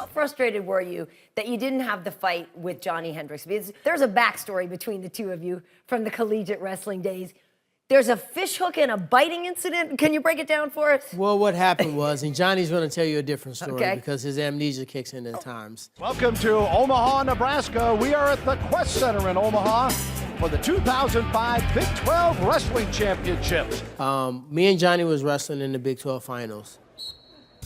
How frustrated were you that you didn't have the fight with Johny Hendricks? Because there's a backstory between the two of you from the collegiate wrestling days. There's a fish hook and a biting incident. Can you break it down for us? Well, what happened was, and Johnny's going to tell you a different story because his amnesia kicks in at times. Welcome to Omaha, Nebraska. We are at the Quest Center in Omaha for the 2005 Big 12 Wrestling Championships. Me and Johnny was wrestling in the Big 12 Finals.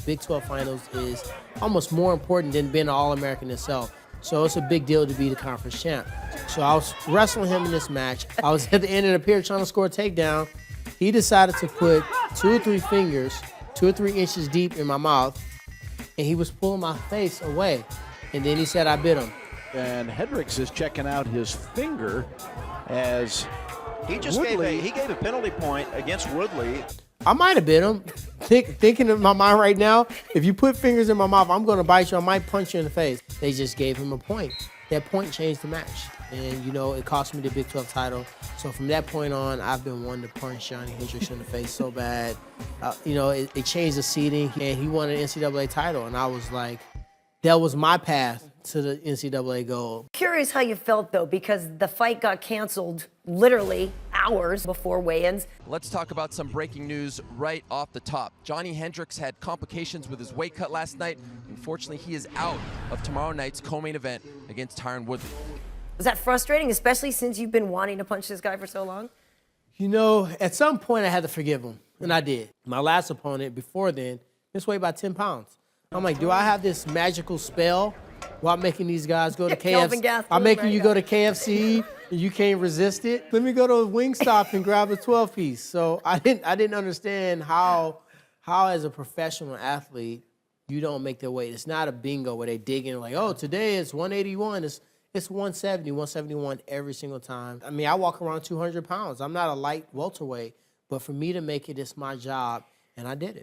Big 12 Finals is almost more important than being an All-American itself. So it's a big deal to be the conference champ. So I was wrestling him in this match. I was at the end of the period trying to score a takedown. He decided to put 2 or 3 fingers, 2 or 3 inches deep in my mouth, and he was pulling my face away. And then he said I bit him. And Hendricks is checking out his finger as he gave a penalty point against Woodley. I might have bit him. Thinking in my mind right now, if you put fingers in my mouth, I'm going to bite you. I might punch you in the face. They just gave him a point. That point changed the match. And, you know, it cost me the Big 12 title. So from that point on, I've been wanting to punch Johny Hendricks in the face so bad. You know, it changed the seating, and he won an NCAA title. And I was like, that was my path to the NCAA gold. Curious how you felt, though, because the fight got canceled literally hours before weigh-ins. Let's talk about some breaking news right off the top. Johny Hendricks had complications with his weight cut last night. Unfortunately, he is out of tomorrow night's co-main event against Tyron Woodley. Was that frustrating, especially since you've been wanting to punch this guy for so long? You know, at some point I had to forgive him, and I did. My last opponent before then, this weighed about 10 pounds. I'm like, do I have this magical spell while making these guys go to KFC? I'm making you go to KFC and you can't resist it. Let me go to Wingstop and grab a 12-piece. So I didn't understand how as a professional athlete you don't make their weight. It's not a bingo where they dig in like, oh, today it's 181. It's 170, 171 every single time. I mean, I walk around 200 pounds. I'm not a light welterweight, but for me to make it, it's my job, and I did it.